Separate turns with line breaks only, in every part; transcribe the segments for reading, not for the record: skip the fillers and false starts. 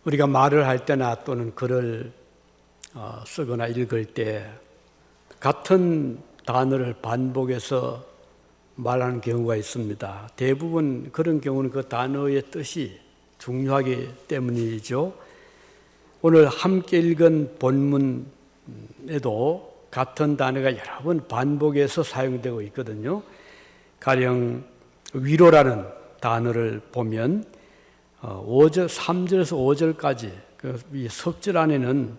우리가 말을 할 때나 또는 글을 쓰거나 읽을 때 같은 단어를 반복해서 말하는 경우가 있습니다. 대부분 그런 경우는 그 단어의 뜻이 중요하기 때문이죠. 오늘 함께 읽은 본문에도 같은 단어가 여러 번 반복해서 사용되고 있거든요. 가령 위로라는 단어를 보면 5절, 3절에서 5절까지 이 석절 안에는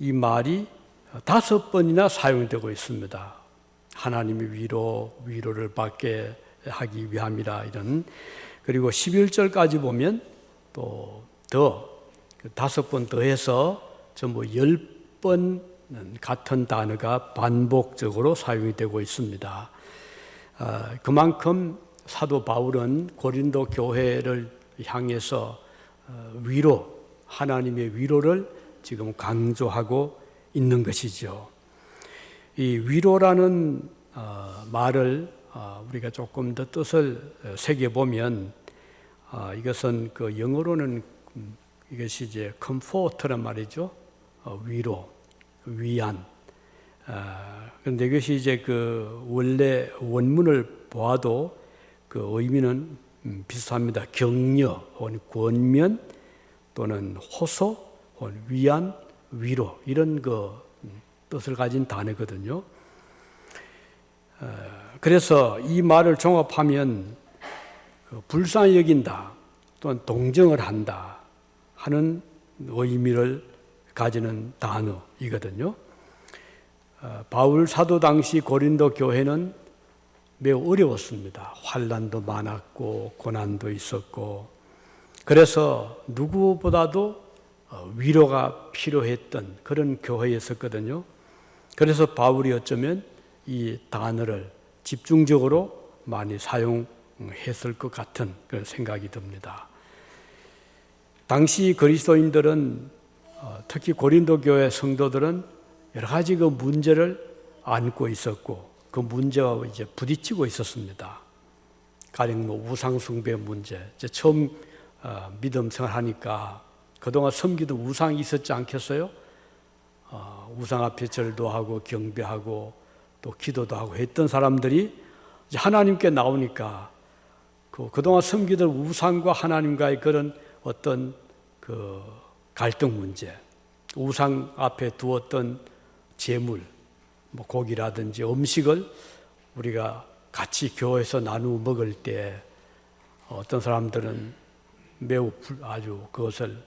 이 말이 5번이나 사용되고 있습니다. 하나님의 위로를 받게 하기 위함이라 이런. 그리고 11절까지 보면 또 더 5번 더해서 전부 10번 같은 단어가 반복적으로 사용이 되고 있습니다. 그만큼 사도 바울은 고린도 교회를 향해서 하나님의 위로를 지금 강조하고 있는 것이죠. 이 위로라는 말을 우리가 조금 더 뜻을 새겨보면 이것은 그 영어로는 이것이 이제 comfort란 말이죠. 위로, 위안. 그런데 이것이 이제 그 원래 원문을 보아도 그 의미는 비슷합니다. 격려, 권면 또는 호소, 위안, 위로 이런 그 뜻을 가진 단어거든요. 그래서 이 말을 종합하면 불쌍히 여긴다 또는 동정을 한다 하는 의미를 가지는 단어이거든요. 바울 사도 당시 고린도 교회는 매우 어려웠습니다. 환난도 많았고 고난도 있었고 그래서 누구보다도 위로가 필요했던 그런 교회였었거든요. 그래서 바울이 어쩌면 이 단어를 집중적으로 많이 사용했을 것 같은 그런 생각이 듭니다. 당시 그리스도인들은 특히 고린도 교회 성도들은 여러 가지 그 문제를 안고 있었고 그 문제와 이제 부딪히고 있었습니다. 가령 우상 숭배 문제. 이제 처음 믿음 생활하니까 그동안 섬기던 우상이 있었지 않겠어요? 우상 앞에 절도 하고 경배하고 또 기도도 하고 했던 사람들이 이제 하나님께 나오니까 그동안 섬기던 우상과 하나님과의 그런 어떤 그 갈등 문제, 우상 앞에 두었던 재물, 고기라든지 음식을 우리가 같이 교회에서 나누어 먹을 때 어떤 사람들은 매우 아주 그것을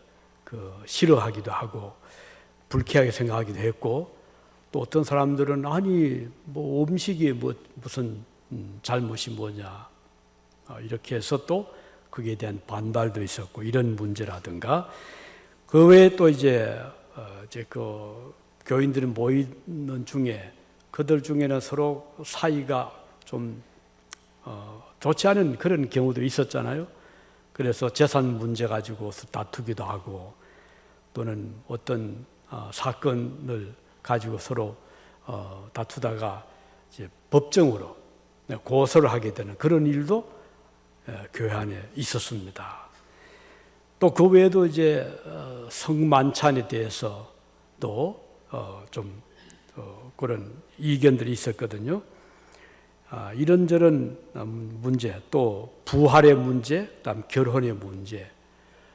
싫어하기도 하고 불쾌하게 생각하기도 했고 또 어떤 사람들은 아니 음식이 무슨 잘못이 뭐냐 이렇게 해서 또 거기에 대한 반발도 있었고 이런 문제라든가 그 외에 또 이제 그 교인들이 모이는 중에 그들 중에는 서로 사이가 좀 좋지 않은 그런 경우도 있었잖아요. 그래서 재산 문제 가지고 다투기도 하고 또는 어떤 사건을 가지고 서로 다투다가 이제 법정으로 고소를 하게 되는 그런 일도 교회 안에 있었습니다. 또 그 외에도 이제 성만찬에 대해서도 좀 그런 이견들이 있었거든요. 이런저런 문제, 또 부활의 문제, 그다음 결혼의 문제,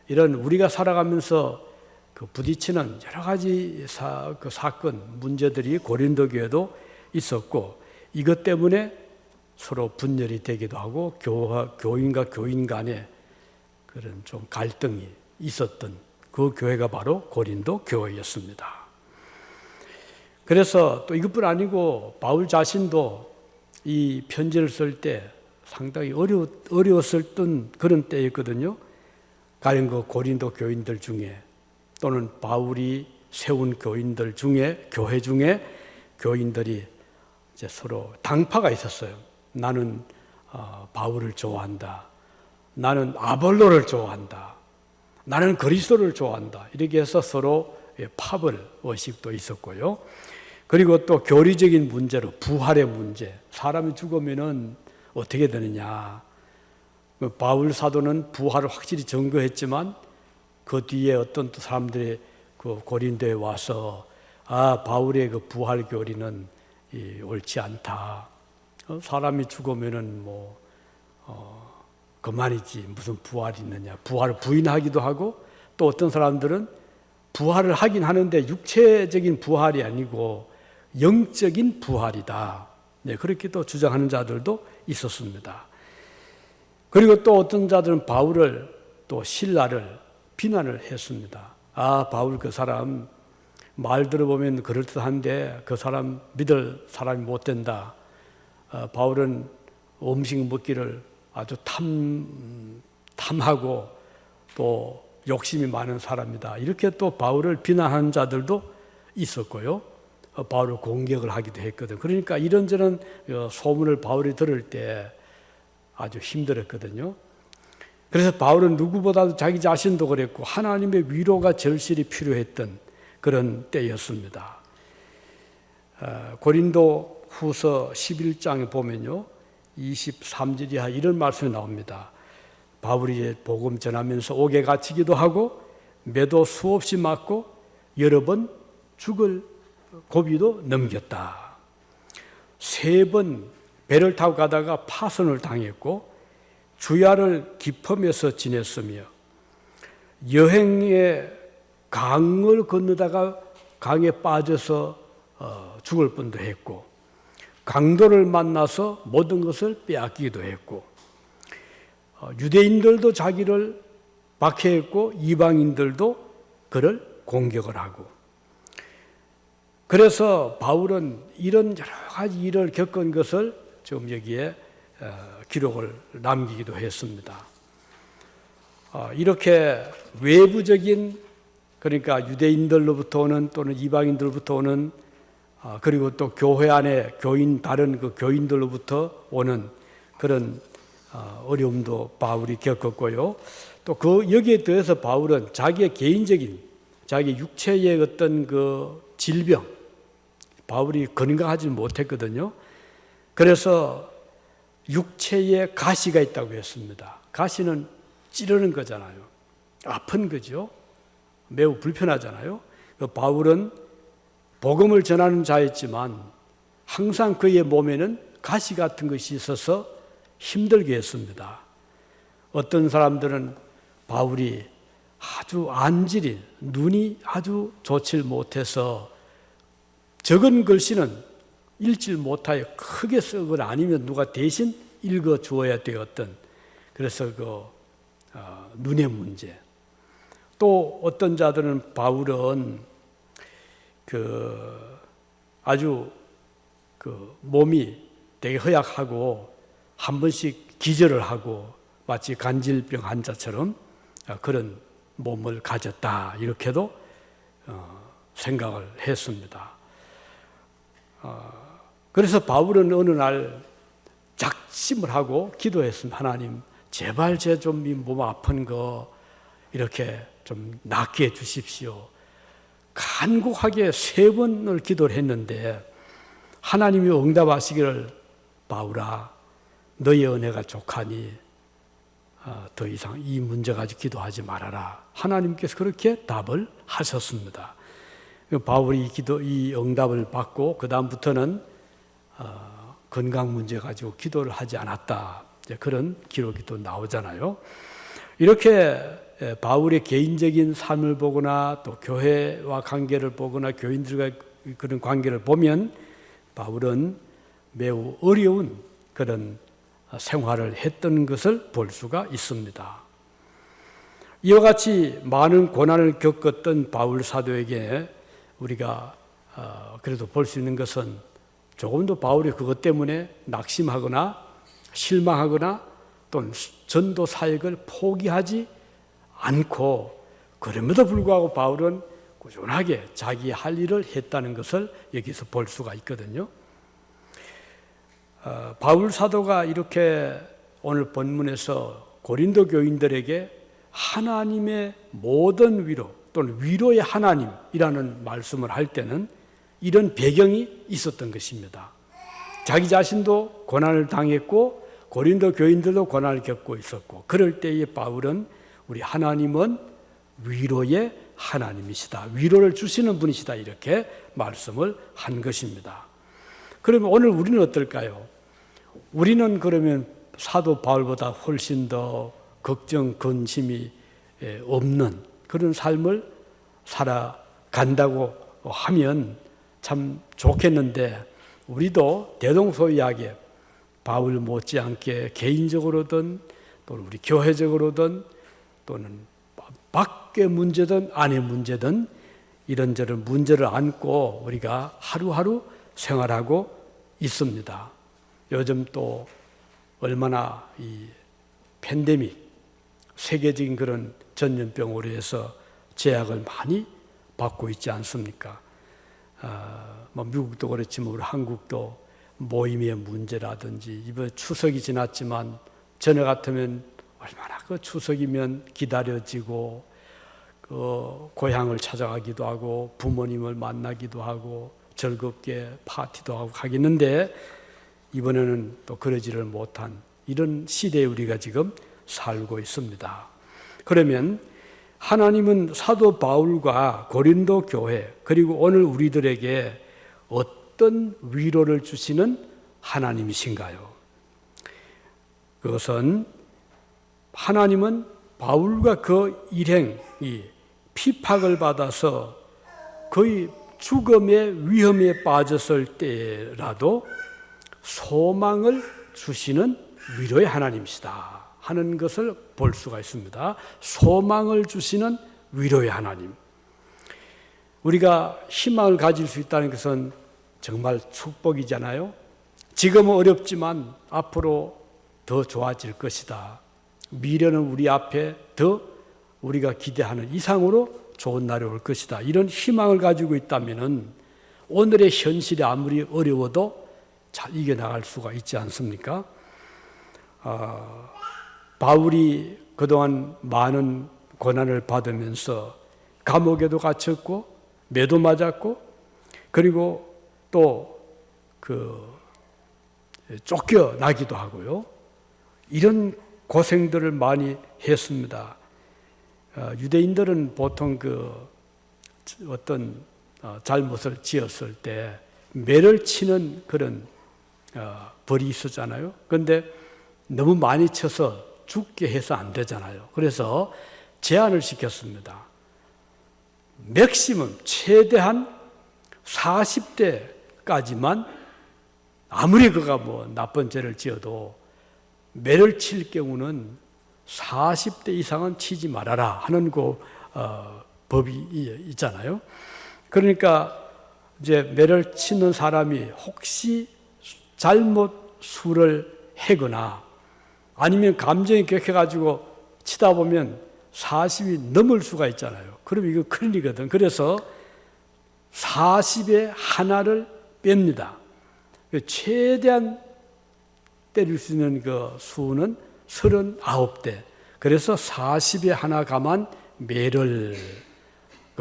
이런 우리가 살아가면서 부딪히는 여러 가지 사건, 문제들이 고린도 교회도 있었고 이것 때문에 서로 분열이 되기도 하고 교인과 교인 간에 그런 좀 갈등이 있었던 그 교회가 바로 고린도 교회였습니다. 그래서 또 이것뿐 아니고 바울 자신도 이 편지를 쓸 때 상당히 어려웠을 그런 때였거든요. 가령 그 고린도 교인들 중에 또는 바울이 세운 교회 중에 교인들이 이제 서로 당파가 있었어요. 나는 바울을 좋아한다. 나는 아볼로를 좋아한다. 나는 그리스도를 좋아한다. 이렇게 해서 서로 의식도 있었고요. 그리고 또 교리적인 문제로 부활의 문제. 사람이 죽으면은 어떻게 되느냐. 바울 사도는 부활을 확실히 증거했지만 그 뒤에 어떤 또 사람들이 그 고린도에 와서 바울의 그 부활 교리는 옳지 않다. 사람이 죽으면은 그만이지 무슨 부활이 있느냐. 부활을 부인하기도 하고 또 어떤 사람들은 부활을 하긴 하는데 육체적인 부활이 아니고 영적인 부활이다. 네, 그렇게 또 주장하는 자들도 있었습니다. 그리고 또 어떤 자들은 바울을 또 신라를 비난을 했습니다. 바울 그 사람 말 들어보면 그럴듯한데 그 사람 믿을 사람이 못 된다. 바울은 음식 먹기를 아주 탐하고 또 욕심이 많은 사람이다. 이렇게 또 바울을 비난하는 자들도 있었고요. 바울을 공격을 하기도 했거든. 그러니까 이런저런 소문을 바울이 들을 때 아주 힘들었거든요. 그래서 바울은 누구보다도 자기 자신도 그랬고 하나님의 위로가 절실히 필요했던 그런 때였습니다. 고린도 후서 11장에 보면요. 23절 이하 이런 말씀이 나옵니다. 바울이 복음 전하면서 옥에 갇히기도 하고 매도 수없이 맞고 여러 번 죽을 고비도 넘겼다. 3번 배를 타고 가다가 파손을 당했고 주야를 기품에서 지냈으며 여행에 강을 건너다가 강에 빠져서 죽을 뻔도 했고 강도를 만나서 모든 것을 빼앗기기도 했고 유대인들도 자기를 박해했고 이방인들도 그를 공격을 하고 그래서 바울은 이런 여러 가지 일을 겪은 것을 지금 여기에 기록을 남기기도 했습니다. 이렇게 외부적인 그러니까 유대인들로부터 오는 또는 이방인들로부터 오는 그리고 또 교회 안에 다른 그 교인들로부터 오는 그런 어려움도 바울이 겪었고요. 또 여기에 더해서 바울은 자기의 개인적인 자기 육체의 어떤 그 질병, 바울이 건강하지 못했거든요. 그래서 육체에 가시가 있다고 했습니다. 가시는 찌르는 거잖아요. 아픈 거죠. 매우 불편하잖아요. 바울은 복음을 전하는 자였지만 항상 그의 몸에는 가시 같은 것이 있어서 힘들게 했습니다. 어떤 사람들은 바울이 아주 안질이 눈이 아주 좋지 못해서 적은 글씨는 읽질 못하여 크게 쓰거나 아니면 누가 대신 읽어 주어야 되었던 그래서 눈의 문제. 또 어떤 자들은 바울은 아주 몸이 되게 허약하고 한 번씩 기절을 하고 마치 간질병 환자처럼 그런 몸을 가졌다 이렇게도 생각을 했습니다. 그래서 바울은 어느 날 작심을 하고 기도했습니다. 하나님 제발 제 좀 이 몸 아픈 거 이렇게 좀 낫게 해주십시오. 간곡하게 3번을 기도를 했는데 하나님이 응답하시기를 바울아 너의 은혜가 족하니 더 이상 이 문제 가지고 기도하지 말아라. 하나님께서 그렇게 답을 하셨습니다. 바울이 이 응답을 받고 그 다음부터는 건강 문제 가지고 기도를 하지 않았다. 그런 기록이 또 나오잖아요. 이렇게 바울의 개인적인 삶을 보거나 또 교회와 관계를 보거나 교인들과 그런 관계를 보면 바울은 매우 어려운 그런 생활을 했던 것을 볼 수가 있습니다. 이와 같이 많은 고난을 겪었던 바울 사도에게 우리가 그래도 볼 수 있는 것은 조금도 바울이 그것 때문에 낙심하거나 실망하거나 또는 전도 사역을 포기하지 않고 그럼에도 불구하고 바울은 꾸준하게 자기 할 일을 했다는 것을 여기서 볼 수가 있거든요. 바울 사도가 이렇게 오늘 본문에서 고린도 교인들에게 하나님의 모든 위로 또는 위로의 하나님이라는 말씀을 할 때는 이런 배경이 있었던 것입니다. 자기 자신도 고난을 당했고 고린도 교인들도 고난을 겪고 있었고 그럴 때에 바울은 우리 하나님은 위로의 하나님이시다. 위로를 주시는 분이시다. 이렇게 말씀을 한 것입니다. 그러면 오늘 우리는 어떨까요? 우리는 그러면 사도 바울보다 훨씬 더 걱정, 근심이 없는 그런 삶을 살아간다고 하면 참 좋겠는데, 우리도 대동소이하게 바울 못지않게 개인적으로든 또는 우리 교회적으로든 또는 밖의 문제든 안의 문제든 이런저런 문제를 안고 우리가 하루하루 생활하고 있습니다. 요즘 또 얼마나 이 팬데믹, 세계적인 그런 전염병으로 해서 제약을 많이 받고 있지 않습니까? 미국도 그렇지만 우리 한국도 모임의 문제라든지, 이번 추석이 지났지만 전에 같으면 얼마나 그 추석이면 기다려지고 고향을 찾아가기도 하고 부모님을 만나기도 하고 즐겁게 파티도 하고 하겠는데, 이번에는 또 그러지를 못한 이런 시대에 우리가 지금 살고 있습니다. 그러면 하나님은 사도 바울과 고린도 교회 그리고 오늘 우리들에게 어떤 위로를 주시는 하나님이신가요? 그것은 하나님은 바울과 그 일행이 핍박을 받아서 거의 죽음의 위험에 빠졌을 때라도 소망을 주시는 위로의 하나님이시다 하는 것을 볼 수가 있습니다. 소망을 주시는 위로의 하나님. 우리가 희망을 가질 수 있다는 것은 정말 축복이잖아요. 지금은 어렵지만 앞으로 더 좋아질 것이다. 미래는 우리 앞에 더 우리가 기대하는 이상으로 좋은 날이 올 것이다. 이런 희망을 가지고 있다면 오늘의 현실이 아무리 어려워도 잘 이겨나갈 수가 있지 않습니까? 바울이 그동안 많은 고난을 받으면서 감옥에도 갇혔고 매도 맞았고 그리고 또 쫓겨나기도 하고요. 이런 고생들을 많이 했습니다. 유대인들은 보통 어떤 잘못을 지었을 때 매를 치는 그런 벌이 있었잖아요. 그런데 너무 많이 쳐서 죽게 해서 안 되잖아요. 그래서 제한을 시켰습니다. 맥시멈 최대한 40대까지만 아무리 그가 나쁜 죄를 지어도 매를 칠 경우는 40대 이상은 치지 말아라 하는 법이 있잖아요. 그러니까 이제 매를 치는 사람이 혹시 잘못 술을 해거나 아니면 감정이 격해가지고 치다 보면 40이 넘을 수가 있잖아요. 그럼 이거 큰일이거든. 그래서 40에 하나를 뺍니다. 최대한 때릴 수 있는 그 수는 39대. 그래서 40에 하나 감한 매를,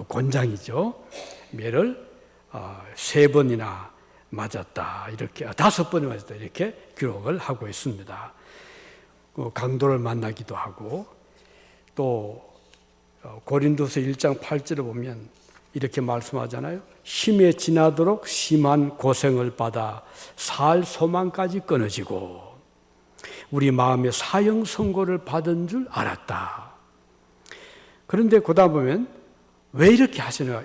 권장이죠. 매를 3번이나 맞았다. 이렇게 5번이 맞았다. 이렇게 기록을 하고 있습니다. 강도를 만나기도 하고 또 고린도서 1장 8절을 보면 이렇게 말씀하잖아요. 힘에 지나도록 심한 고생을 받아 살 소망까지 끊어지고 우리 마음에 사형 선고를 받은 줄 알았다. 그런데 그다음 보면 왜 이렇게 하시나?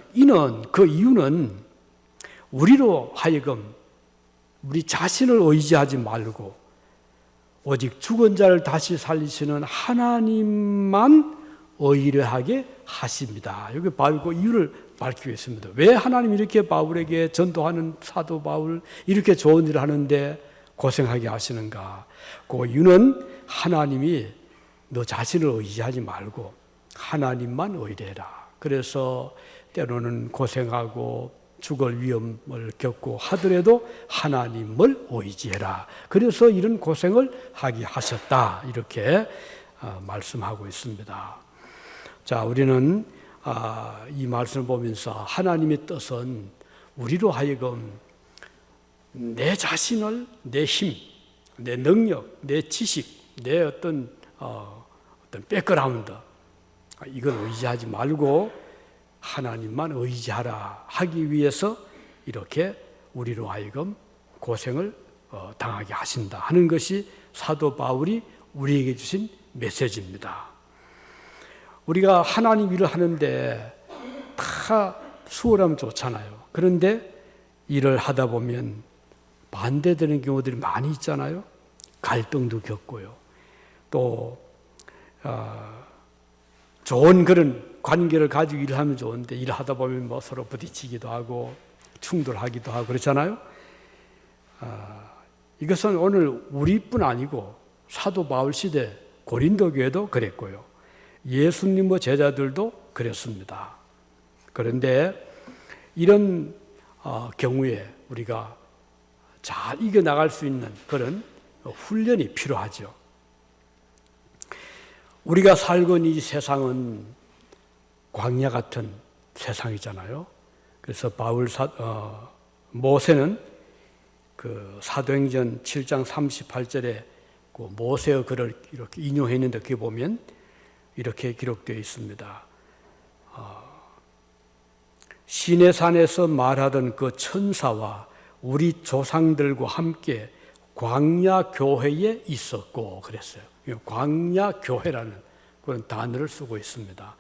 그 이유는 우리로 하여금 우리 자신을 의지하지 말고 오직 죽은 자를 다시 살리시는 하나님만 의뢰하게 하십니다. 여기 바울 그 이유를 밝히고 있습니다. 왜 하나님이 이렇게 바울에게 전도하는 사도 바울 이렇게 좋은 일을 하는데 고생하게 하시는가? 그 이유는 하나님이 너 자신을 의지하지 말고 하나님만 의뢰해라. 그래서 때로는 고생하고 죽을 위험을 겪고 하더라도 하나님을 의지해라. 그래서 이런 고생을 하게 하셨다. 이렇게 말씀하고 있습니다. 자, 우리는 이 말씀을 보면서 하나님의 뜻은 우리로 하여금 내 자신을, 내 힘, 내 능력, 내 지식, 내 어떤 백그라운드, 이걸 의지하지 말고 하나님만 의지하라 하기 위해서 이렇게 우리로 하여금 고생을 당하게 하신다 하는 것이 사도 바울이 우리에게 주신 메시지입니다. 우리가 하나님 일을 하는데 다 수월하면 좋잖아요. 그런데 일을 하다 보면 반대되는 경우들이 많이 있잖아요. 갈등도 겪고요. 또 좋은 그런 관계를 가지고 일하면 좋은데 일하다 보면 뭐 서로 부딪히기도 하고 충돌하기도 하고 그렇잖아요. 이것은 오늘 우리뿐 아니고 사도 바울 시대 고린도 교회도 그랬고요. 예수님의 제자들도 그랬습니다. 그런데 이런 경우에 우리가 잘 이겨나갈 수 있는 그런 훈련이 필요하죠. 우리가 살고 있는 이 세상은 광야 같은 세상이잖아요. 그래서 모세는 그 사도행전 7장 38절에 그 모세의 글을 이렇게 인용했는데 거기 보면 이렇게 기록되어 있습니다. 시내산에서 말하던 그 천사와 우리 조상들과 함께 광야 교회에 있었고 그랬어요. 광야 교회라는 그런 단어를 쓰고 있습니다.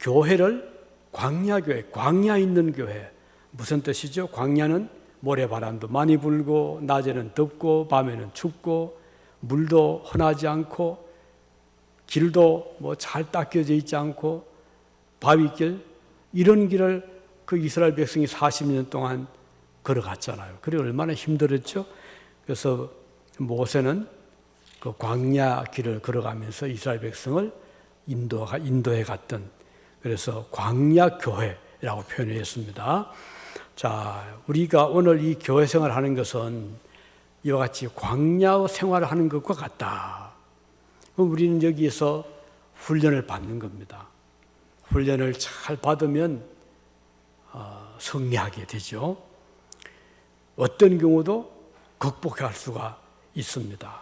교회를 광야 교회, 광야 있는 교회. 무슨 뜻이죠? 광야는 모래바람도 많이 불고 낮에는 덥고 밤에는 춥고 물도 흔하지 않고 길도 뭐 잘 닦여져 있지 않고 바위길 이런 길을 그 이스라엘 백성이 40년 동안 걸어갔잖아요. 그래 얼마나 힘들었죠? 그래서 모세는 그 광야 길을 걸어가면서 이스라엘 백성을 인도해 갔던 그래서 광야 교회라고 표현했습니다. 자, 우리가 오늘 이 교회 생활을 하는 것은 이와 같이 광야 생활을 하는 것과 같다. 그럼 우리는 여기에서 훈련을 받는 겁니다. 훈련을 잘 받으면 승리하게 되죠. 어떤 경우도 극복할 수가 있습니다.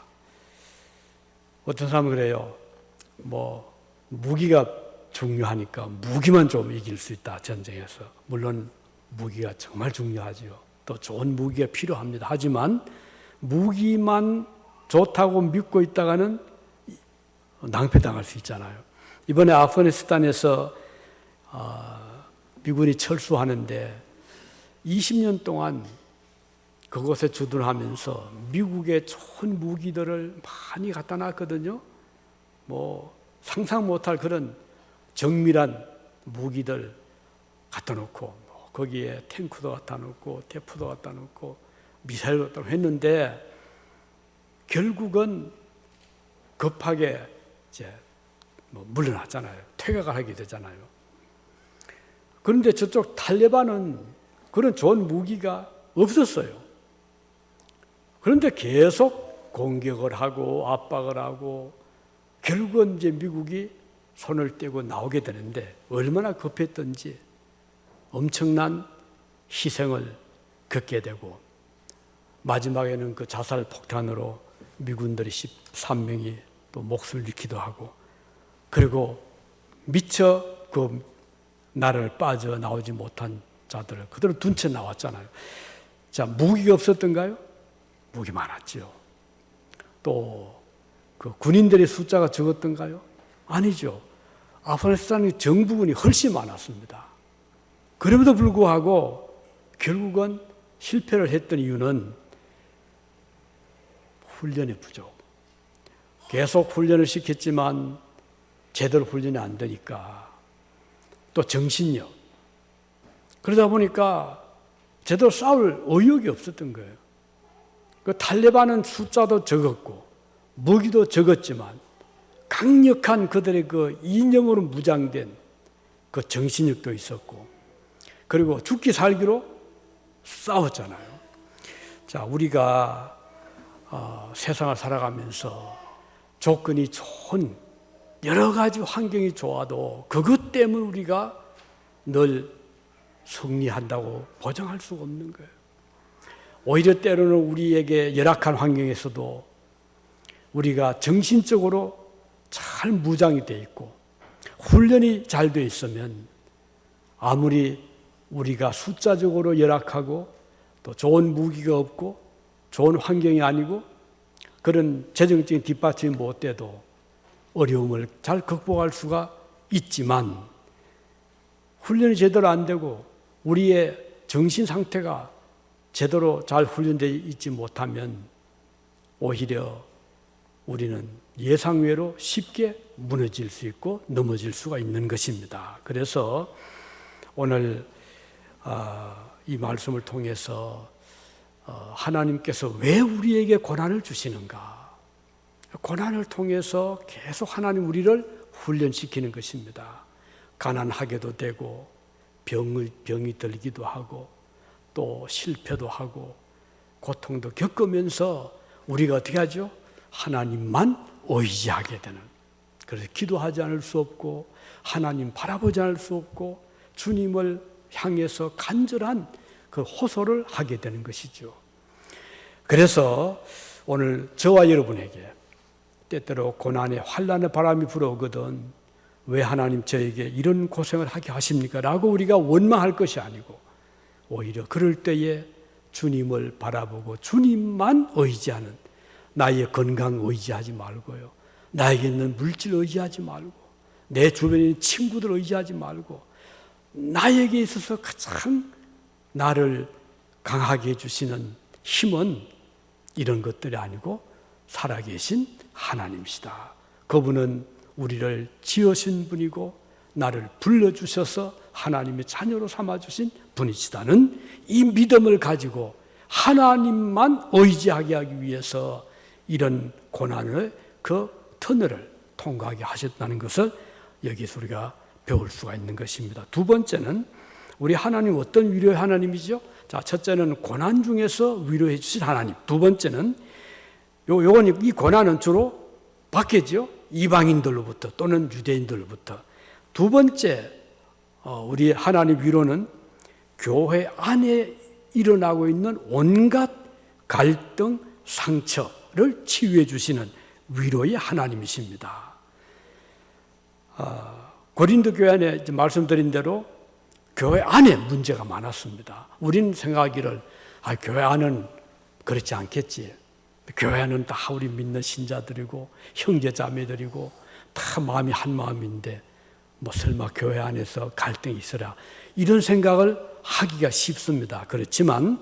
어떤 사람은 그래요. 뭐 무기가 중요하니까 무기만 좀 이길 수 있다, 전쟁에서. 물론 무기가 정말 중요하죠. 또 좋은 무기가 필요합니다. 하지만 무기만 좋다고 믿고 있다가는 낭패당할 수 있잖아요. 이번에 아프가니스탄에서 미군이 철수하는데 20년 동안 그곳에 주둔하면서 미국의 좋은 무기들을 많이 갖다 놨거든요. 뭐 상상 못할 그런 정밀한 무기들 갖다 놓고 거기에 탱크도 갖다 놓고 대포도 갖다 놓고 미사일도 갖다 놓고 했는데 결국은 급하게 이제 물러났잖아요. 퇴각을 하게 되잖아요. 그런데 저쪽 탈레반은 그런 좋은 무기가 없었어요. 그런데 계속 공격을 하고 압박을 하고 결국은 이제 미국이 손을 떼고 나오게 되는데 얼마나 급했던지 엄청난 희생을 겪게 되고 마지막에는 그 자살 폭탄으로 미군들이 13명이 또 목숨을 잃기도 하고 그리고 미처 그 나라를 빠져나오지 못한 자들을 그대로 둔 채 나왔잖아요. 자, 무기가 없었던가요? 무기 많았죠. 또 그 군인들의 숫자가 적었던가요? 아니죠. 아프가니스탄의 정부군이 훨씬 많았습니다. 그럼에도 불구하고 결국은 실패를 했던 이유는 훈련의 부족. 계속 훈련을 시켰지만 제대로 훈련이 안 되니까 또 정신력. 그러다 보니까 제대로 싸울 의욕이 없었던 거예요. 그 탈레반은 숫자도 적었고 무기도 적었지만 강력한 그들의 그 이념으로 무장된 그 정신력도 있었고 그리고 죽기 살기로 싸웠잖아요. 자, 우리가 세상을 살아가면서 조건이 좋은 여러 가지 환경이 좋아도 그것 때문에 우리가 늘 승리한다고 보장할 수가 없는 거예요. 오히려 때로는 우리에게 열악한 환경에서도 우리가 정신적으로 잘 무장이 돼 있고 훈련이 잘 돼 있으면 아무리 우리가 숫자적으로 열악하고 또 좋은 무기가 없고 좋은 환경이 아니고 그런 재정적인 뒷받침이 못 돼도 어려움을 잘 극복할 수가 있지만, 훈련이 제대로 안 되고 우리의 정신 상태가 제대로 잘 훈련되어 있지 못하면 오히려 우리는 예상외로 쉽게 무너질 수 있고 넘어질 수가 있는 것입니다. 그래서 오늘 이 말씀을 통해서 하나님께서 왜 우리에게 고난을 주시는가? 고난을 통해서 계속 하나님 우리를 훈련시키는 것입니다. 가난하게도 되고 병이 들기도 하고 또 실패도 하고 고통도 겪으면서 우리가 어떻게 하죠? 하나님만 의지하게 되는, 그래서 기도하지 않을 수 없고 하나님 바라보지 않을 수 없고 주님을 향해서 간절한 그 호소를 하게 되는 것이죠. 그래서 오늘 저와 여러분에게 때때로 고난의 환난의 바람이 불어오거든 왜 하나님 저에게 이런 고생을 하게 하십니까? 라고 우리가 원망할 것이 아니고 오히려 그럴 때에 주님을 바라보고 주님만 의지하는, 나의 건강 의지하지 말고요, 나에게 있는 물질 의지하지 말고 내 주변에 있는 친구들 의지하지 말고 나에게 있어서 가장 나를 강하게 해주시는 힘은 이런 것들이 아니고 살아계신 하나님이시다. 그분은 우리를 지으신 분이고 나를 불러주셔서 하나님의 자녀로 삼아주신 분이시다는 이 믿음을 가지고 하나님만 의지하게 하기 위해서 이런 고난의 그 터널을 통과하게 하셨다는 것을 여기서 우리가 배울 수가 있는 것입니다. 두 번째는 우리 하나님 어떤 위로의 하나님이죠? 자, 첫째는 고난 중에서 위로해 주신 하나님. 두 번째는 요건 이 고난은 주로 받겠죠. 이방인들로부터 또는 유대인들로부터. 두 번째 우리 하나님 위로는 교회 안에 일어나고 있는 온갖 갈등, 상처를 치유해 주시는 위로의 하나님이십니다. 고린도 교회 안에 말씀드린 대로 교회 안에 문제가 많았습니다. 우리는 생각하기를 교회 안은 그렇지 않겠지. 교회 안은 다 우리 믿는 신자들이고 형제 자매들이고 다 마음이 한 마음인데 뭐 설마 교회 안에서 갈등이 있으라, 이런 생각을 하기가 쉽습니다. 그렇지만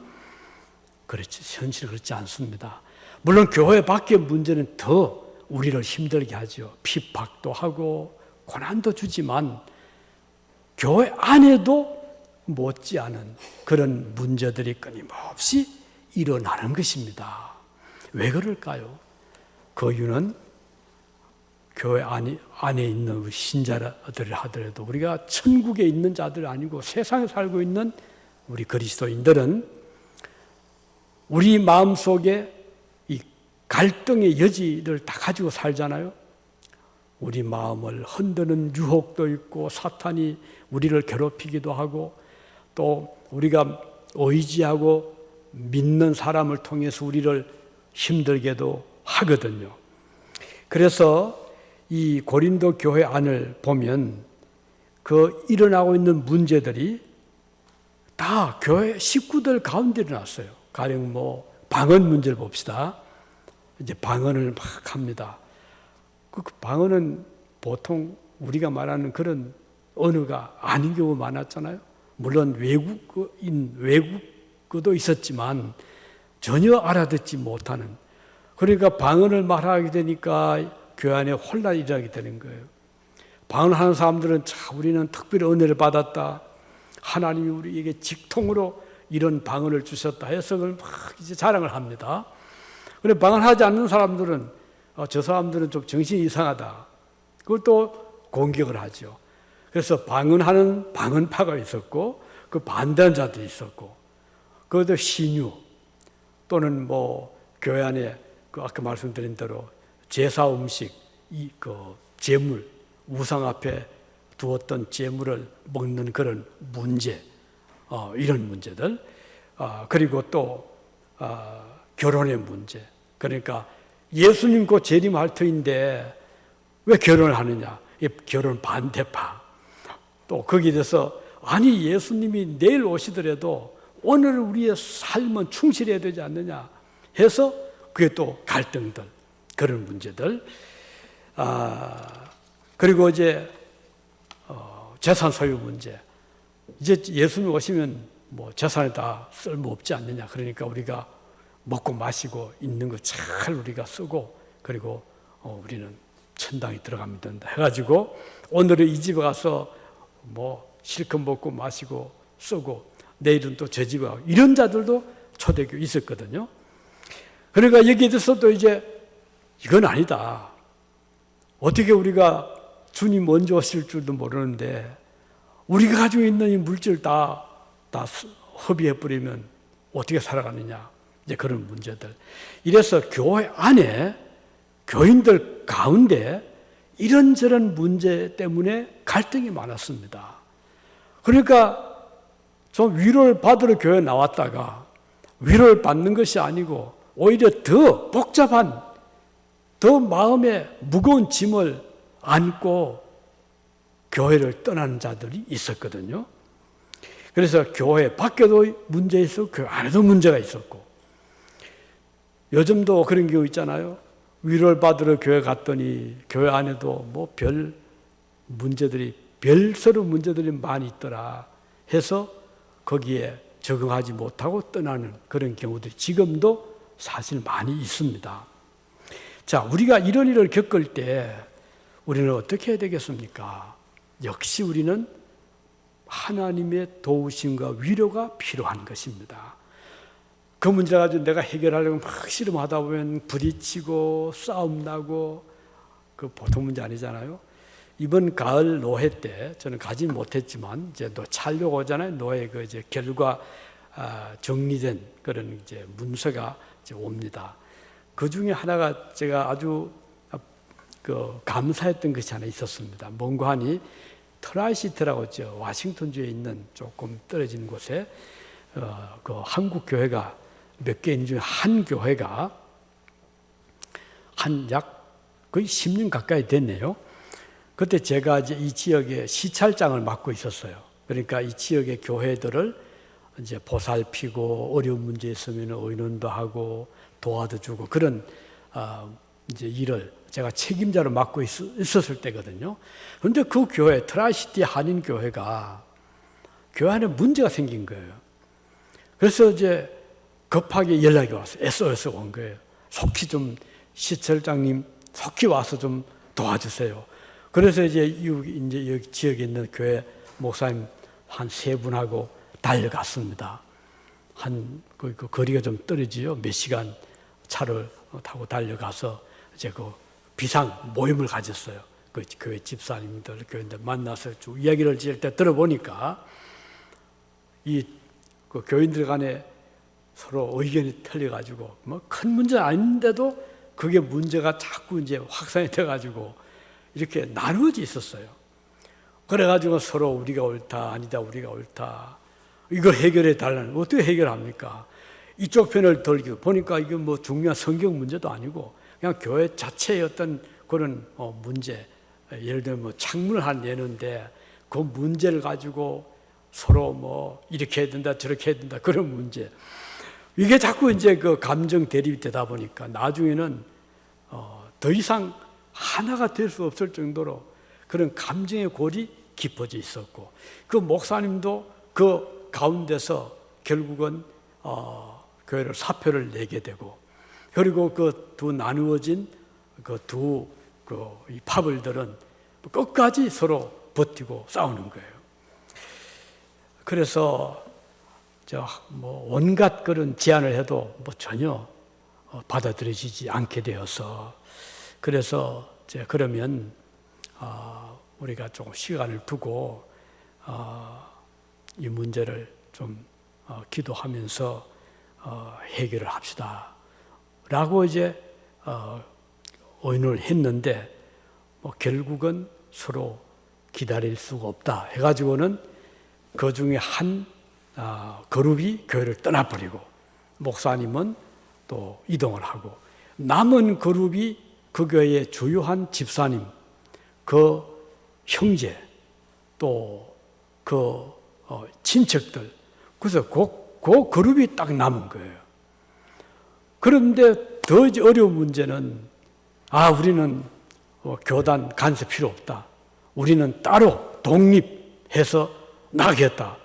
현실은 그렇지 않습니다. 물론 교회 밖의 문제는 더 우리를 힘들게 하죠. 핍박도 하고 고난도 주지만 교회 안에도 못지않은 그런 문제들이 끊임없이 일어나는 것입니다. 왜 그럴까요? 그 이유는 교회 안에 있는 신자들을 하더라도 우리가 천국에 있는 자들 아니고 세상에 살고 있는 우리 그리스도인들은 우리 마음속에 이 갈등의 여지를 다 가지고 살잖아요. 우리 마음을 흔드는 유혹도 있고 사탄이 우리를 괴롭히기도 하고 또 우리가 의지하고 믿는 사람을 통해서 우리를 힘들게도 하거든요. 그래서 이 고린도 교회 안을 보면 그 일어나고 있는 문제들이 다 교회 식구들 가운데 일어났어요. 가령 뭐 방언 문제를 봅시다. 이제 방언을 막 합니다. 그 방언은 보통 우리가 말하는 그런 언어가 아닌 경우 많았잖아요. 물론 외국어도 있었지만 전혀 알아듣지 못하는, 그러니까 방언을 말하게 되니까 교회 안에 혼란이 일어나게 되는 거예요. 방언하는 사람들은 우리는 특별히 은혜를 받았다, 하나님이 우리에게 직통으로 이런 방언을 주셨다 해서 그걸 막 이제 자랑을 합니다. 그런데 방언하지 않는 사람들은 저 사람들은 좀 정신이 이상하다, 그걸 또 공격을 하죠. 그래서 방언하는 방언파가 있었고 그 반대하는 자들이 있었고, 그것도 신유 또는 뭐 교회 안에 그 아까 말씀드린 대로 제사 음식, 제물, 우상 앞에 두었던 제물을 먹는 그런 문제, 이런 문제들, 그리고 또 결혼의 문제. 그러니까 예수님 곧 재림할 터인데 왜 결혼을 하느냐? 결혼 반대파. 또 거기에 대해서 아니 예수님이 내일 오시더라도 오늘 우리의 삶은 충실해야 되지 않느냐 해서 그게 또 갈등들, 그런 문제들. 그리고 이제 재산 소유 문제. 이제 예수님 오시면 뭐 재산에 다 쓸모 없지 않느냐. 그러니까 우리가 먹고 마시고 있는 거 잘 우리가 쓰고, 그리고 우리는 천당에 들어가면 된다 해가지고 오늘은 이 집에 가서 뭐 실컷 먹고 마시고 쓰고 내일은 또 저 집에 가고, 이런 자들도 초대교회 있었거든요. 그러니까 여기에 대해서도 이제 이건 아니다. 어떻게 우리가 주님 먼저 오실 줄도 모르는데 우리가 가지고 있는 이 물질 다 허비해버리면 어떻게 살아가느냐. 이제 그런 문제들. 이래서 교회 안에 교인들 가운데 이런저런 문제 때문에 갈등이 많았습니다. 그러니까 좀 위로를 받으러 교회에 나왔다가 위로를 받는 것이 아니고 오히려 더 복잡한, 더 마음에 무거운 짐을 안고 교회를 떠나는 자들이 있었거든요. 그래서 교회 밖에도 문제 있었고 교회 안에도 문제가 있었고, 요즘도 그런 경우 있잖아요. 위로를 받으러 교회 갔더니 교회 안에도 뭐 별 문제들이, 별서로 문제들이 많이 있더라 해서 거기에 적응하지 못하고 떠나는 그런 경우들이 지금도 사실 많이 있습니다. 자, 우리가 이런 일을 겪을 때 우리는 어떻게 해야 되겠습니까? 역시 우리는 하나님의 도우심과 위로가 필요한 것입니다. 그 문제 가지고 내가 해결하려고 막 씨름하다 보면 부딪히고 싸움 나고, 그 보통 문제 아니잖아요. 이번 가을 노회 때 저는 가진 못했지만 이제 또 차려고 오잖아요. 노회 그 이제 결과 정리된 그런 이제 문서가 이제 옵니다. 그 중에 하나가 제가 아주 그 감사했던 것이 하나 있었습니다. 뭔가 하니 트라이시트라고 저 워싱턴주에 있는 조금 떨어진 곳에 그 한국 교회가 몇 개 있는 중에 한 교회가 한 약 거의 10년 가까이 됐네요. 그때 제가 이제 이 지역의 시찰장을 맡고 있었어요. 그러니까 이 지역의 교회들을 이제 보살피고 어려운 문제 있으면 의논도 하고 도와도 주고 그런 이제 일을 제가 책임자로 맡고 있었을 때거든요. 그런데 그 교회, 트라이시티 한인교회가 교회 안에 문제가 생긴 거예요. 그래서 이제 급하게 연락이 왔어요. SOS가 온 거예요. 속히 좀 시찰장님 속히 와서 좀 도와주세요. 그래서 이제 여기 지역에 있는 교회 목사님 한 3분하고 달려갔습니다. 그 거리가 좀 떨어지죠. 몇 시간 차를 타고 달려가서 이제 그 비상 모임을 가졌어요. 그 교회 집사님들, 교인들 만나서 쭉 이야기를 지을 때 들어보니까 그 교인들 간에 서로 의견이 틀려가지고 뭐 큰 문제는 아닌데도 그게 문제가 자꾸 이제 확산이 돼가지고 이렇게 나누어져 있었어요. 그래가지고 서로 우리가 옳다, 아니다, 우리가 옳다. 이걸 해결해 달라는, 어떻게 해결합니까? 이쪽 편을 들기도 보니까 이게 뭐 중요한 성경 문제도 아니고 그냥 교회 자체의 어떤 그런 문제, 예를 들면 뭐 창문을 한 예는데 그 문제를 가지고 서로 뭐 이렇게 해야 된다, 저렇게 해야 된다, 그런 문제. 이게 자꾸 이제 그 감정 대립이 되다 보니까 나중에는 더 이상 하나가 될 수 없을 정도로 그런 감정의 골이 깊어져 있었고, 그 목사님도 그 가운데서 결국은 교회를 사표를 내게 되고, 그리고 그 두 나누어진 이 파벌들은 끝까지 서로 버티고 싸우는 거예요. 그래서 뭐 온갖 그런 제안을 해도 뭐 전혀 받아들여지지 않게 되어서, 그래서 그러면 우리가 조금 시간을 두고 이 문제를 좀 기도하면서 해결을 합시다 라고 이제 의논을 했는데, 뭐 결국은 서로 기다릴 수가 없다 해가지고는 그 중에 한 그룹이 교회를 떠나버리고 목사님은 또 이동을 하고, 남은 그룹이 그 교회의 주요한 집사님, 그 형제, 또 친척들, 그래서 그 그룹이 딱 남은 거예요. 그런데 더 어려운 문제는 우리는 교단 간섭 필요 없다. 우리는 따로 독립해서 나가겠다.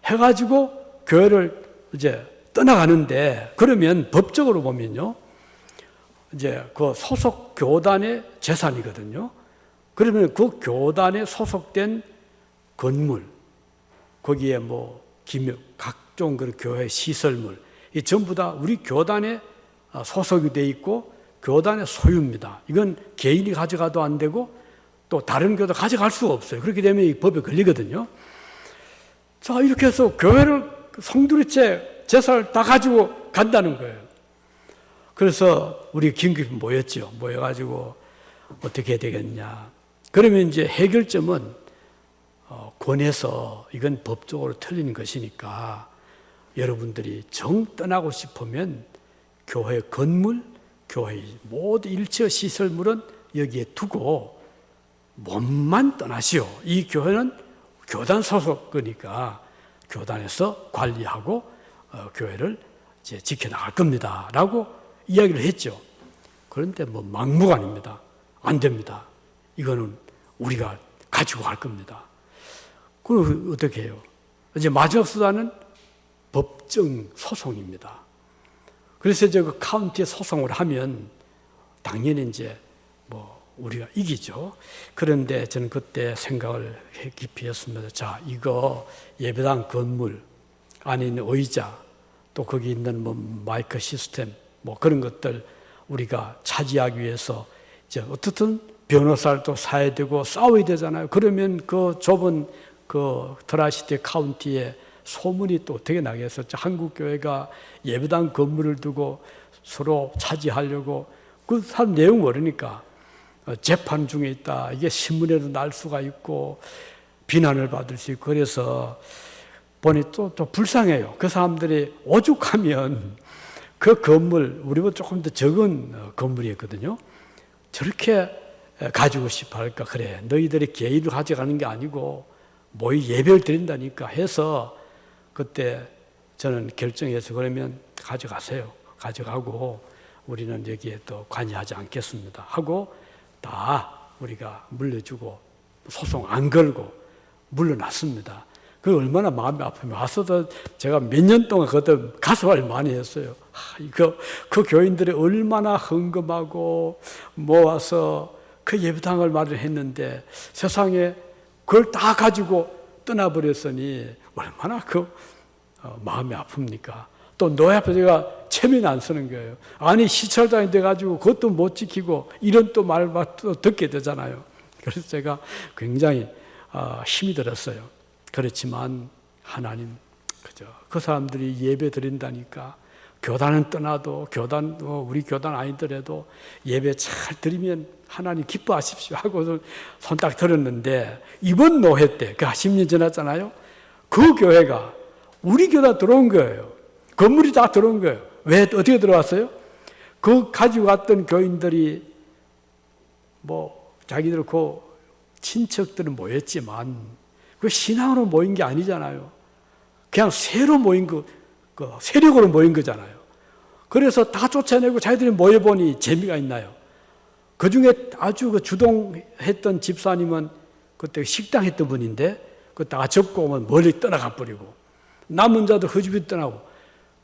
해가지고 교회를 이제 떠나가는데, 그러면 법적으로 보면요, 이제 그 소속 교단의 재산이거든요. 그러면 그 교단에 소속된 건물, 거기에 각종 그 교회 시설물, 이 전부 다 우리 교단에 소속이 돼 있고 교단의 소유입니다. 이건 개인이 가져가도 안 되고 또 다른 교도 가져갈 수가 없어요. 그렇게 되면 이 법에 걸리거든요. 자, 이렇게 해서 교회를 성도리째 재산을 다 가지고 간다는 거예요. 그래서 우리 긴급히 모였죠. 모여가지고 어떻게 해야 되겠냐. 그러면 이제 해결점은 권해서, 이건 법적으로 틀리는 것이니까 여러분들이 정 떠나고 싶으면 교회 건물, 교회 모든 일처 시설물은 여기에 두고 몸만 떠나시오. 이 교회는 교단 소속 거니까 교단에서 관리하고 교회를 이제 지켜나갈 겁니다 라고 이야기를 했죠. 그런데 막무가내입니다. 안 됩니다. 이거는 우리가 가지고 갈 겁니다. 그럼 어떻게 해요? 이제 마지막 수단은 법정 소송입니다. 그래서 그 카운티에 소송을 하면 당연히 이제 우리가 이기죠. 그런데 저는 그때 생각을 깊이 했습니다. 자, 이거 예배당 건물 안에 있는 의자, 또 거기 있는 마이크 시스템, 그런 것들 우리가 차지하기 위해서 이제 어떻든 변호사를 또 사야 되고 싸워야 되잖아요. 그러면 그 좁은 그 트라시티 카운티에 소문이 또 어떻게 나겠어요? 한국 교회가 예배당 건물을 두고 서로 차지하려고, 그 사람 내용 모르니까 재판 중에 있다, 이게 신문에도 날 수가 있고 비난을 받을 수 있고, 그래서 보니 또 불쌍해요. 그 사람들이 오죽하면 그 건물, 우리보다 조금 더 적은 건물이었거든요. 저렇게 가지고 싶어 할까? 그래, 너희들이 개인을 가져가는 게 아니고 모이 예배를 드린다니까 해서 그때 저는 결정해서 그러면 가져가세요. 가져가고 우리는 여기에 또 관여하지 않겠습니다 하고 다 우리가 물려주고 소송 안 걸고 물러났습니다. 그 얼마나 마음이 아프면, 와서도 제가 몇 년 동안 그것도 가슴앓이 많이 했어요. 그 교인들이 얼마나 헌금하고 모아서 그 예배당을 마련했는데 세상에 그걸 다 가지고 떠나버렸으니 얼마나 마음이 아픕니까? 또 노예 앞에 제가 체면이 안 서는 거예요. 아니, 시찰장이 돼가지고 그것도 못 지키고 이런 또 말을 또 듣게 되잖아요. 그래서 제가 굉장히 힘이 들었어요. 그렇지만 하나님, 그 사람들이 예배 드린다니까, 교단은 떠나도 우리 교단 아니더라도 예배 잘 드리면 하나님 기뻐하십시오 하고 손 딱 들었는데, 이번 노회 때, 10년 지났잖아요. 그 교회가 우리 교단 들어온 거예요. 건물이 다 들어온 거예요. 왜, 어떻게 들어왔어요? 그 가지고 갔던 교인들이 자기들 그 친척들은 모였지만 그 신앙으로 모인 게 아니잖아요. 그냥 새로 모인 세력으로 모인 거잖아요. 그래서 다 쫓아내고 자기들이 모여보니 재미가 있나요? 그 중에 아주 주동했던 집사님은 그때 식당 했던 분인데, 다 접고 오면 멀리 떠나가 버리고, 남은 자도 허주비 떠나고,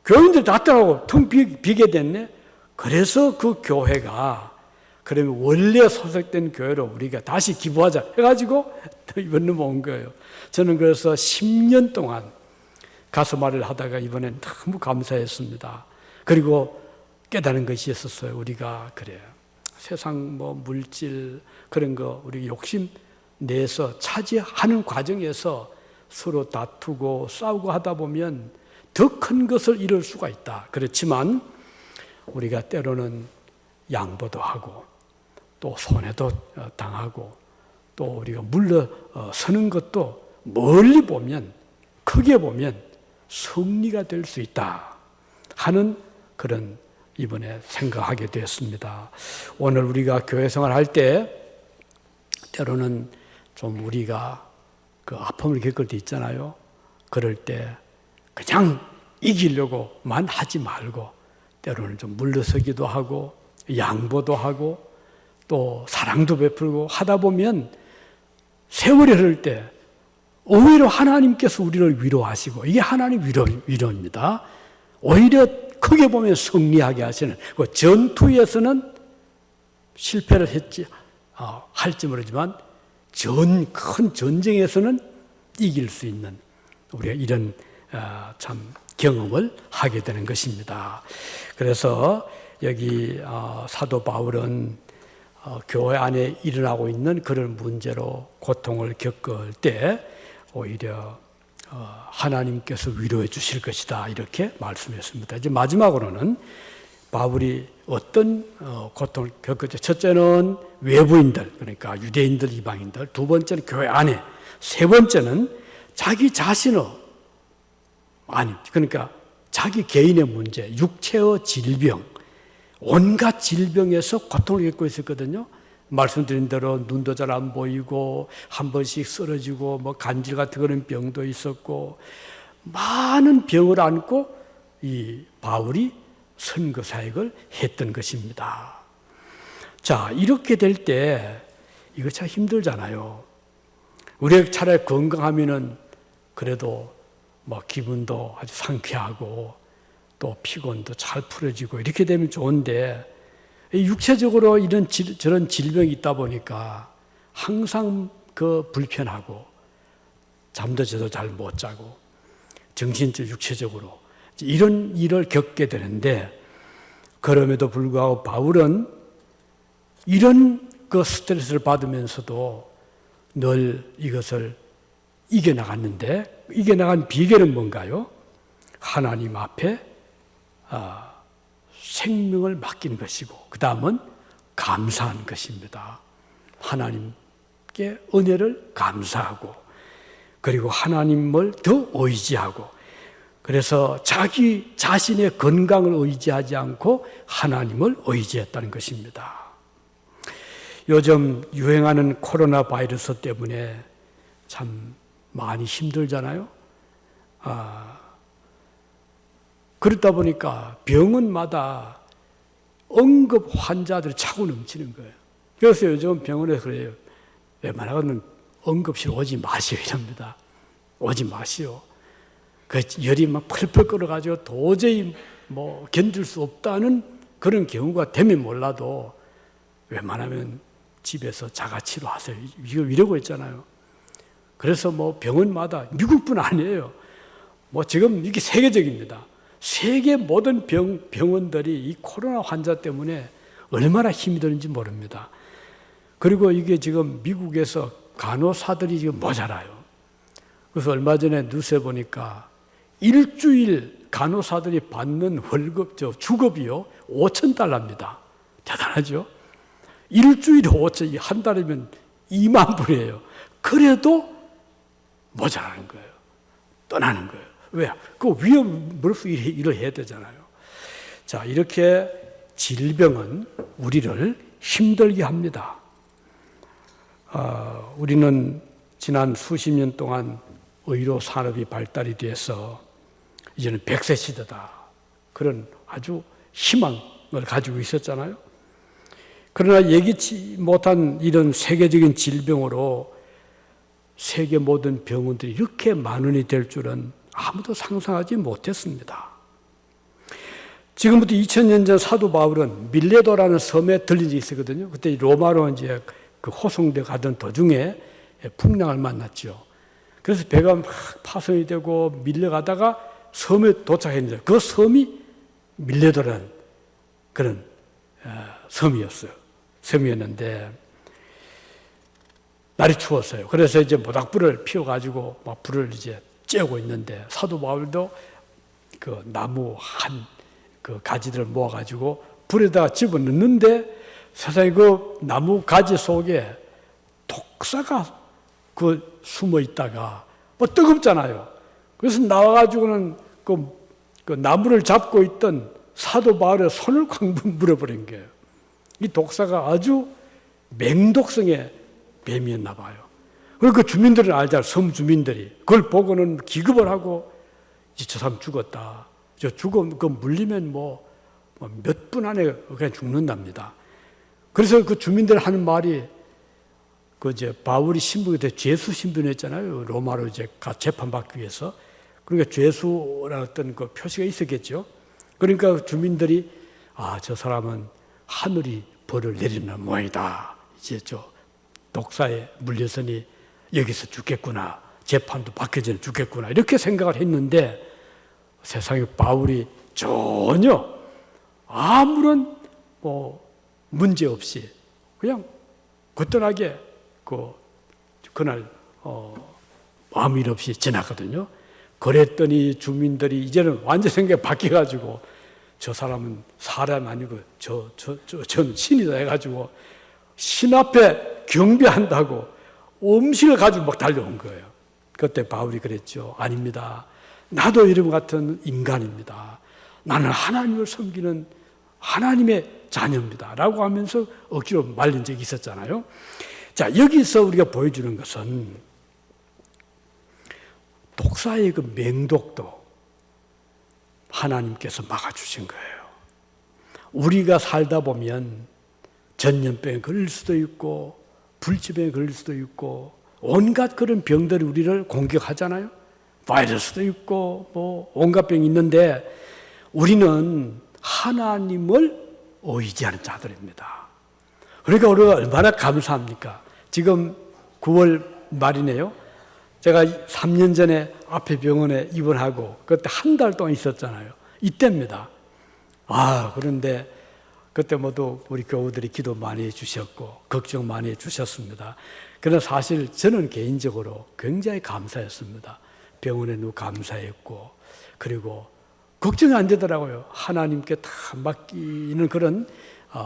교인들 다 떠나고 텅 비게 됐네. 그래서 그 교회가, 그러면 원래 소속된 교회로 우리가 다시 기부하자 해가지고 이번에 온 거예요. 저는 그래서 10년 동안 가슴앓이를 하다가 이번엔 너무 감사했습니다. 그리고 깨달은 것이 있었어요. 우리가 세상 물질 그런 거 우리 욕심 내서 차지하는 과정에서 서로 다투고 싸우고 하다 보면 더 큰 것을 이룰 수가 있다. 그렇지만 우리가 때로는 양보도 하고 또 손해도 당하고 또 우리가 물러서는 것도 멀리 보면, 크게 보면 승리가 될 수 있다 하는 그런 이번에 생각하게 되었습니다. 오늘 우리가 교회 생활할 때 때로는 좀 우리가 그 아픔을 겪을 때 있잖아요. 그럴 때 그냥 이기려고만 하지 말고 때로는 좀 물러서기도 하고 양보도 하고 또 사랑도 베풀고 하다 보면 세월이 흐를 때 오히려 하나님께서 우리를 위로하시고 이게 하나님 위로입니다. 오히려 크게 보면 승리하게 하시는 그 전투에서는 실패를 할지 모르지만 큰 전쟁에서는 이길 수 있는 우리가 이런 참 경험을 하게 되는 것입니다. 그래서 여기 사도 바울은 교회 안에 일어나고 있는 그런 문제로 고통을 겪을 때 오히려 하나님께서 위로해 주실 것이다 이렇게 말씀했습니다. 이제 마지막으로는 바울이 어떤 고통을 겪었죠. 첫째는 외부인들, 그러니까 유대인들, 이방인들. 두 번째는 교회 안에. 세 번째는 자기 자신의 그러니까 자기 개인의 문제, 육체의 질병, 온갖 질병에서 고통을 겪고 있었거든요. 말씀드린 대로 눈도 잘 안 보이고 한 번씩 쓰러지고 뭐 간질 같은 그런 병도 있었고 많은 병을 안고 이 바울이 선교 사역을 했던 것입니다. 자, 이렇게 될 때 이거 참 힘들잖아요. 우리가 차라리 건강하면은 그래도 뭐 기분도 아주 상쾌하고 또 피곤도 잘 풀어지고 이렇게 되면 좋은데 육체적으로 저런 질병이 있다 보니까 항상 그 불편하고 잠도 제대로 잘 못 자고 정신적, 육체적으로 이런 일을 겪게 되는데 그럼에도 불구하고 바울은 이런 그 스트레스를 받으면서도 늘 이것을 이겨나갔는데 이겨나간 비결은 뭔가요? 하나님 앞에 생명을 맡긴 것이고 그 다음은 감사한 것입니다. 하나님께 은혜를 감사하고 그리고 하나님을 더 의지하고 그래서 자기 자신의 건강을 의지하지 않고 하나님을 의지했다는 것입니다. 요즘 유행하는 코로나 바이러스 때문에 참 많이 힘들잖아요. 그렇다 보니까 병원마다 응급 환자들이 차고 넘치는 거예요. 그래서 요즘 병원에서 그래요. 웬만하면 응급실 오지 마시오 이럽니다. 오지 마시오. 그 열이 막 펄펄 끓어가지고 도저히 뭐 견딜 수 없다는 그런 경우가 되면 몰라도 웬만하면 집에서 자가치료하세요. 이러고 있잖아요. 그래서 뭐 병원마다 미국뿐 아니에요. 뭐 지금 이게 세계적입니다. 세계 모든 병원들이 이 코로나 환자 때문에 얼마나 힘이 드는지 모릅니다. 그리고 이게 지금 미국에서 간호사들이 지금 모자라요. 그래서 얼마 전에 뉴스에 보니까 일주일 간호사들이 받는 주급이요 5,000달러입니다. 대단하죠? 일주일에 5,000, 한 달이면 2만 불이에요. 그래도 모자라는 거예요. 떠나는 거예요. 왜? 그 위험 무릅쓰고 일을 해야 되잖아요. 자, 이렇게 질병은 우리를 힘들게 합니다. 우리는 지난 수십 년 동안 의료 산업이 발달이 돼서 이제는 100세 시대다. 그런 아주 희망을 가지고 있었잖아요. 그러나 예기치 못한 이런 세계적인 질병으로 세계 모든 병원들이 이렇게 만원이 될 줄은 아무도 상상하지 못했습니다. 지금부터 2000년 전 사도 바울은 밀레도라는 섬에 들린 적이 있었거든요. 그때 로마로 이제 그 호송돼 가던 도중에 풍랑을 만났죠. 그래서 배가 막 파손이 되고 밀려가다가 섬에 도착했는데 그 섬이 밀레도라는 그런 섬이었는데 날이 추웠어요. 그래서 이제 모닥불을 피워가지고 막 불을 이제 쬐고 있는데 사도 바울도 그 나무 그 가지들을 모아가지고 불에다가 집어넣는데 세상에 그 나무 가지 속에 독사가 그 숨어 있다가 뭐 뜨겁잖아요. 그래서 나와가지고는 그 나무를 잡고 있던 사도 바울의 손을 콱 물어버린 거예요. 이 독사가 아주 맹독성의 뱀이었나 봐요. 그 주민들은 알잖아. 섬 주민들이 그걸 보고는 기겁을 하고 저 사람 죽었다. 저 죽음 그 물리면 뭐 몇 분 안에 그냥 죽는답니다. 그래서 그 주민들 하는 말이 그 이제 바울이 신부 때 죄수 신분했잖아요. 로마로 이제 재판받기 위해서. 그러니까 죄수라는 어떤 그 표시가 있었겠죠. 그러니까 주민들이 저 사람은 하늘이 벌을 내리는 모양이다. 이제 저 독사에 물려서니 여기서 죽겠구나. 재판도 받기 전에 죽겠구나. 이렇게 생각을 했는데 세상에 바울이 전혀 아무런 문제 없이 그냥 거뜬하게 그날 아무 일 없이 지났거든요. 그랬더니 주민들이 이제는 완전 생각이 바뀌어가지고 저 사람은 사람 아니고 저는 신이다 해가지고 신 앞에 경배한다고 음식을 가지고 막 달려온 거예요. 그때 바울이 그랬죠. 아닙니다. 나도 이름 같은 인간입니다. 나는 하나님을 섬기는 하나님의 자녀입니다. 라고 하면서 억지로 말린 적이 있었잖아요. 자, 여기서 우리가 보여주는 것은 독사의 그 맹독도 하나님께서 막아주신 거예요. 우리가 살다 보면 전염병에 걸릴 수도 있고 불치병에 걸릴 수도 있고 온갖 그런 병들이 우리를 공격하잖아요. 바이러스도 있고 뭐 온갖 병이 있는데 우리는 하나님을 의지하는 자들입니다. 그러니까 우리가 얼마나 감사합니까? 지금 9월 말이네요. 제가 3년 전에 앞에 병원에 입원하고 그때 한 달 동안 있었잖아요. 이때입니다. 그런데 그때 모두 우리 교우들이 기도 많이 해주셨고 걱정 많이 해주셨습니다. 그러나 사실 저는 개인적으로 굉장히 감사했습니다. 병원에 누워 감사했고 그리고 걱정이 안 되더라고요. 하나님께 다 맡기는 그런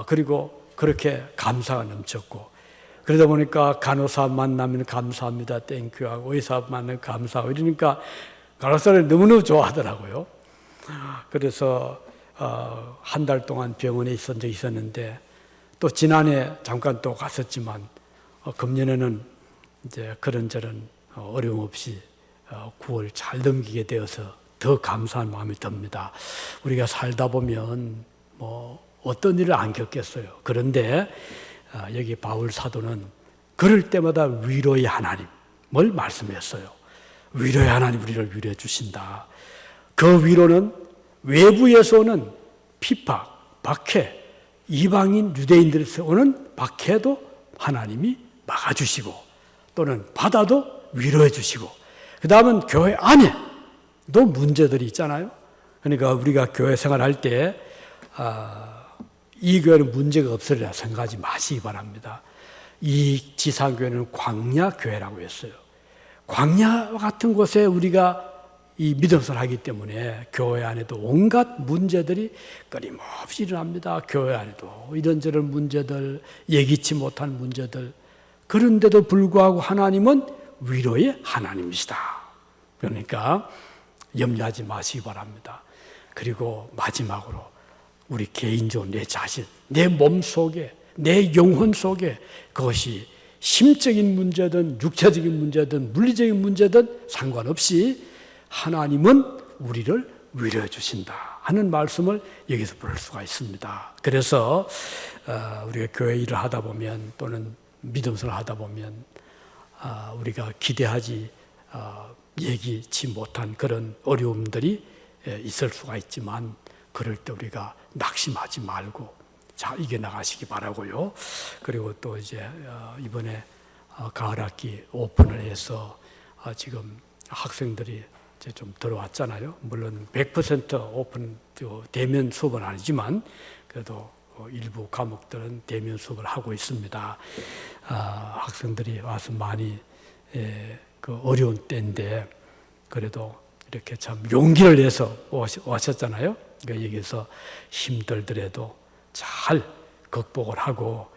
그리고 그렇게 감사가 넘쳤고 그러다 보니까 간호사 만나면 감사합니다. 땡큐하고 의사 만나면 감사하고 이러니까 간호사를 너무너무 좋아하더라고요. 그래서 한 달 동안 병원에 있은 적이 있었는데 또 지난해 잠깐 또 갔었지만 금년에는 이제 그런저런 어려움 없이 9월 잘 넘기게 되어서 더 감사한 마음이 듭니다. 우리가 살다 보면 뭐 어떤 일을 안 겪겠어요. 그런데 여기 바울 사도는 그럴 때마다 위로의 하나님을 말씀했어요. 위로의 하나님 우리를 위로해 주신다. 그 위로는 외부에서 오는 핍박, 박해, 이방인 유대인들에서 오는 박해도 하나님이 막아주시고 또는 받아도 위로해 주시고 그 다음은 교회 안에도 문제들이 있잖아요. 그러니까 우리가 교회 생활할 때 이 교회는 문제가 없으리라 생각하지 마시기 바랍니다. 이 지상교회는 광야교회라고 했어요. 광야와 같은 곳에 우리가 이 믿음을 하기 때문에 교회 안에도 온갖 문제들이 끊임없이 일어납니다. 교회 안에도 이런저런 문제들, 예기치 못한 문제들. 그런데도 불구하고 하나님은 위로의 하나님이시다. 그러니까 염려하지 마시기 바랍니다. 그리고 마지막으로 우리 개인적으로 내 자신, 내 몸 속에, 내 영혼 속에 그것이 심적인 문제든 육체적인 문제든 물리적인 문제든 상관없이 하나님은 우리를 위로해 주신다 하는 말씀을 여기서 볼 수가 있습니다. 그래서 우리가 교회 일을 하다 보면 또는 믿음생활을 하다 보면 우리가 기대하지 예기치 못한 그런 어려움들이 있을 수가 있지만 그럴 때 우리가 낙심하지 말고 자 이겨나가시기 바라고요. 그리고 또 이제 이번에 가을학기 오픈을 해서 지금 학생들이 이제 좀 들어왔잖아요. 물론 100% 오픈 대면 수업은 아니지만 그래도 일부 과목들은 대면 수업을 하고 있습니다. 학생들이 와서 많이 그 어려운 때인데 그래도 이렇게 참 용기를 내서 오셨잖아요. 그러니까 여기서 힘들더라도 잘 극복을 하고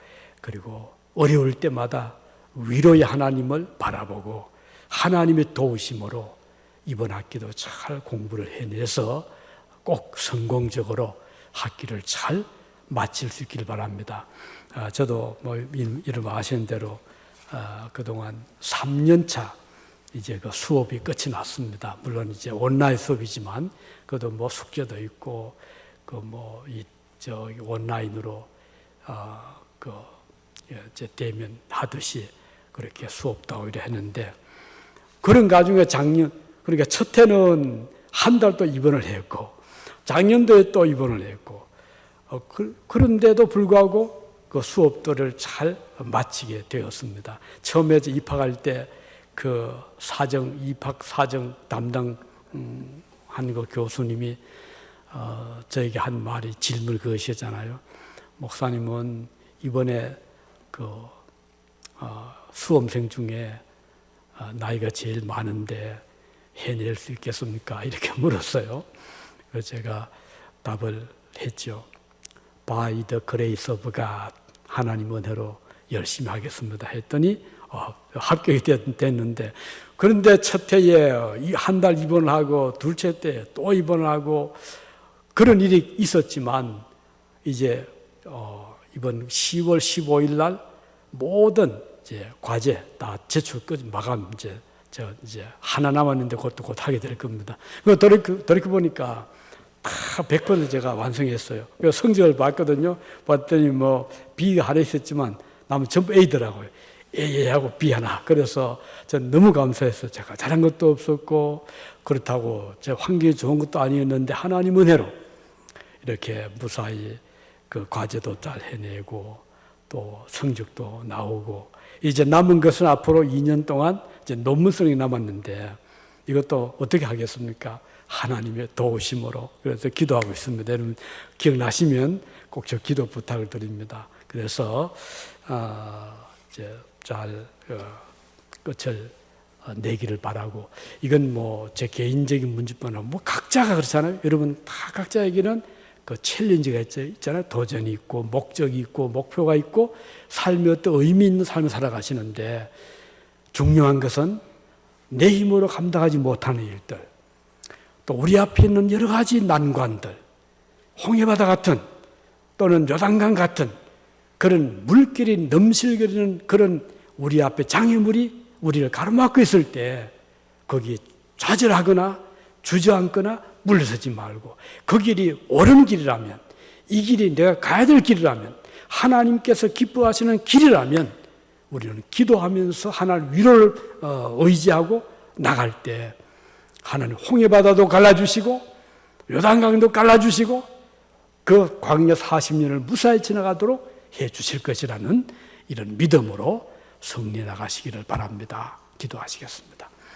그리고 어려울 때마다 위로의 하나님을 바라보고 하나님의 도우심으로 이번 학기도 잘 공부를 해내서 꼭 성공적으로 학기를 잘 마칠 수 있기를 바랍니다. 저도 뭐 여러분 아시는 대로 그동안 3년차 이제 그 수업이 끝이 났습니다. 물론 이제 온라인 수업이지만 그래도 뭐 숙제도 있고 그 뭐 저기 온라인으로 이제 대면 하듯이 그렇게 수업도 하고 이래 했는데, 그런 가중에 그러니까 첫 해는 한 달 또 입원을 했고 작년도에 또 입원을 했고 그런데도 불구하고 그 수업들을 잘 마치게 되었습니다. 처음에 입학할 때 그 입학 사정 담당 한 그 교수님이 저에게 한 말이 질문을 그으셨잖아요. 목사님은 이번에 그 수험생 중에 나이가 제일 많은데 해낼 수 있겠습니까? 이렇게 물었어요. 그래서 제가 답을 했죠. By the grace of God, 하나님 은혜로 열심히 하겠습니다 했더니 합격이 됐는데, 그런데 첫 해에 한 달 입원을 하고 둘째 때 또 입원을 하고 그런 일이 있었지만 이제 이번 10월 15일 날 모든 이제 과제 다 제출 끝 마감 이제 하나 남았는데 그것도 곧 하게 될 겁니다. 그 돌이켜 보니까 다 100% 제가 완성했어요. 그래서 성적을 봤거든요. 봤더니 뭐 B 하나 있었지만 남은 전부 A더라고요. A하고 B 하나. 그래서 전 너무 감사했어요. 제가 잘한 것도 없었고 그렇다고 제 환경이 좋은 것도 아니었는데 하나님 은혜로 이렇게 무사히 그 과제도 잘 해내고 또 성적도 나오고, 이제 남은 것은 앞으로 2년 동안 이제 논문성이 남았는데 이것도 어떻게 하겠습니까? 하나님의 도우심으로. 그래서 기도하고 있습니다. 여러분 기억나시면 꼭 저 기도 부탁을 드립니다. 그래서 이제 잘 끝을 내기를 바라고, 이건 뭐 제 개인적인 문제뿐 아니라 뭐 각자가 그렇잖아요. 여러분 다 각자에게는 그 챌린지가 있잖아요. 도전이 있고 목적이 있고 목표가 있고 삶의 어떤 의미 있는 삶을 살아가시는데, 중요한 것은 내 힘으로 감당하지 못하는 일들, 또 우리 앞에 있는 여러 가지 난관들, 홍해바다 같은 또는 요단강 같은 그런 물길이 넘실거리는 그런 우리 앞에 장애물이 우리를 가로막고 있을 때 거기에 좌절하거나 주저앉거나 물러서지 말고, 그 길이 옳은 길이라면, 이 길이 내가 가야 될 길이라면, 하나님께서 기뻐하시는 길이라면 우리는 기도하면서 하나님 위로를 의지하고 나갈 때 하나님 홍해바다도 갈라주시고 요단강도 갈라주시고 그 광야 40년을 무사히 지나가도록 해 주실 것이라는 이런 믿음으로 승리해 나가시기를 바랍니다. 기도하시겠습니다.